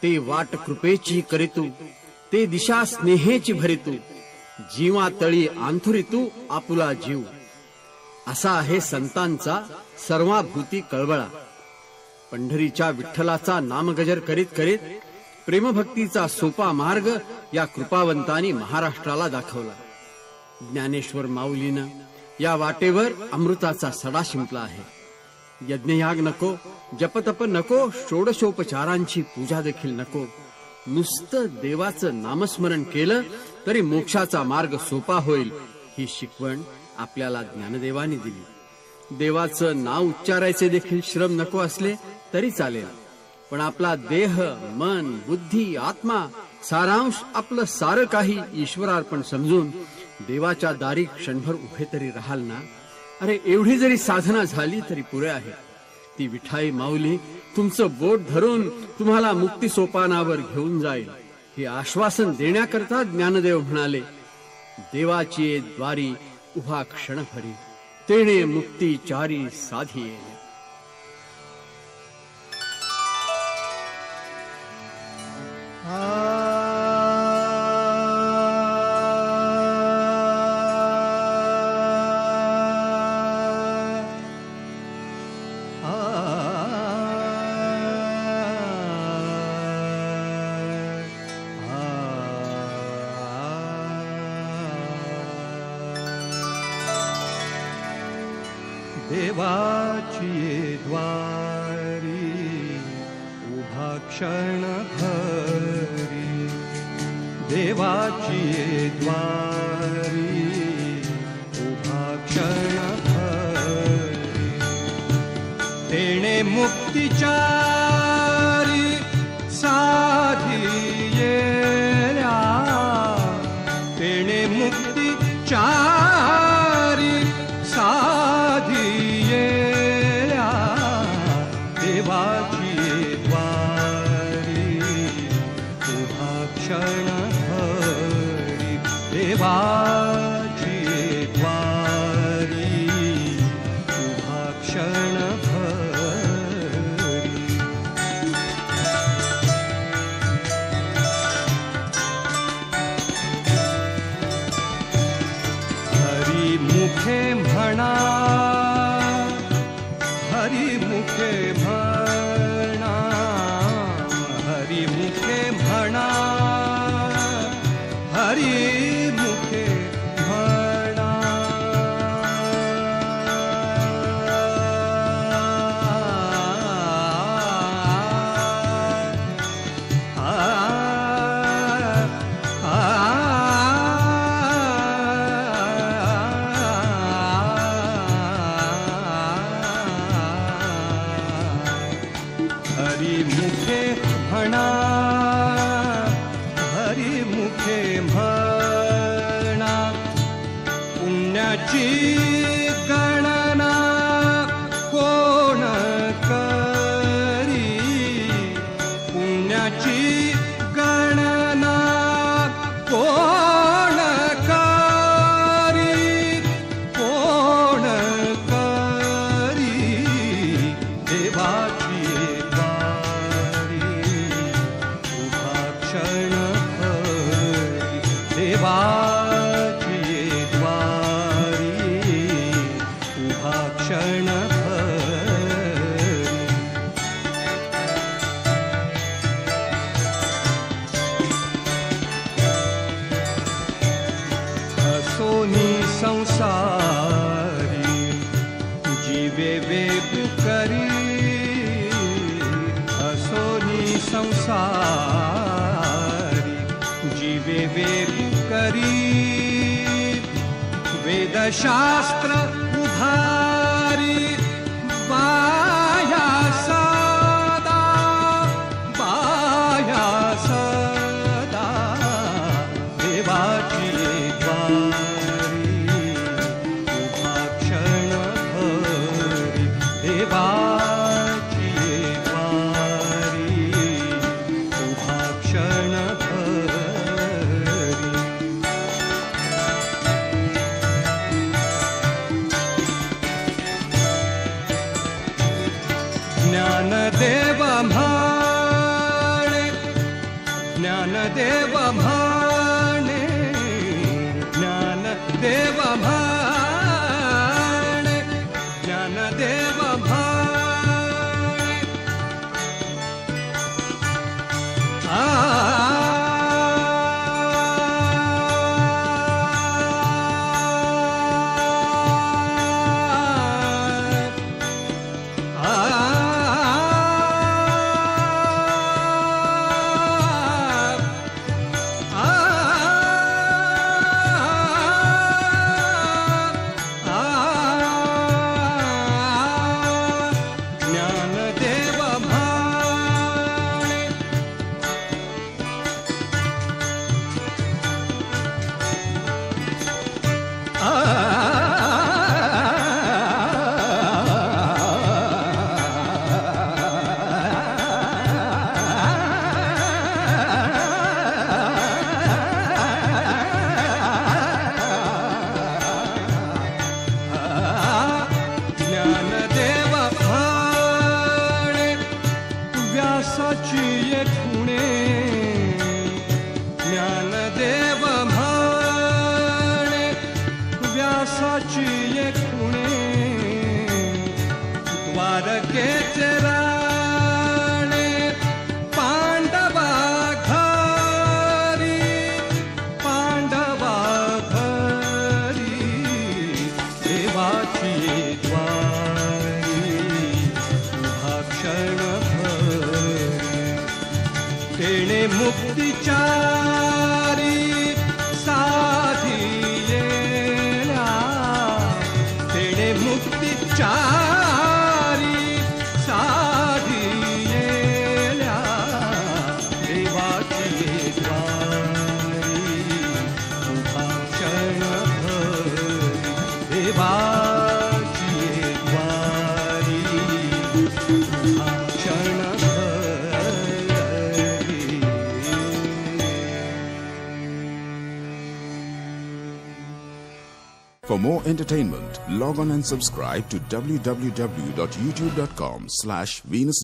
ते वाट कृपेची करीतू, ते दिशा स्नेहेची भरितू, जीवा तळी आंथुरितू आपुला जीव. असा आहे संतांचा सर्वाभूती कळवळा. पंढरीच्या विठ्ठलाचा नामगजर करीत करीत प्रेमभक्तीचा सोपा मार्ग या कृपावंतांनी महाराष्ट्राला दाखवला. ज्ञानेश्वर माऊलीनं या वाटेवर अमृताचा सडा शिंपला आहे. यज्ञयाग नको, जपतप नको, षोडशोपचारांची पूजा देखील नको. नुसतं देवाचं नामस्मरण केलं तरी मोक्षाचा मार्ग सोपा होईल, ही शिकवण आपल्याला ज्ञानदेवानी दिली. देवाचं नाव उच्चारायचे देखील श्रम नको असले तरी चालेल, पण आपला देह, मन, बुद्धी, आत्मा, सारांश आपलं सारं काही ईश्वरार्पण समजून देवाच्या दारी क्षणभर उभे तरी राहाल ना. अरे एवढी जरी साधना झाली तरी पुरे आहे. ती विठाई माऊली तुमचं बोट धरून तुम्हाला मुक्ती सोपानावर घेऊन जाईल, हे आश्वासन देण्याकरता ज्ञानदेव म्हणाले, देवाची द्वारी उभा क्षणभरी, तेणे मुक्ती चारी साधिये. देवाची द्वारी उभा क्षणभरी, देवाची द्वारी उभा क्षणभरी, तेणे मुक्तिचारी साधियेल्या, तेणे मुक्तिचारी साधियेल्या, देवाची द्वारी उभा क्षणभरी, देवाची द्वारी उभा क्षणभरी. हरी मुखे म्हणा, हरी मुखे म्हणा, हरी मुखे म्हणा, हरी मुखे म्हणा. हरी मुखे म्हणा, हरी मुखे म्हणा, पुण्याची गणना कोण करी, पुण्याची गणना कोण करी, कोण करी, देवाची देवाची द्वारी उभा क्षणभरी. हसोनी संसारी जीवे वेग करी, हसोनी संसारी जीवे वेग करी, वेदशास्त्र उभारी बाया सदा, बाया सदा, देवाची द्वारी उभा क्षणभरी, देवाची द्वारी उभा क्षणभरी. For more entertainment, log on and subscribe to www.youtube.com/Venus.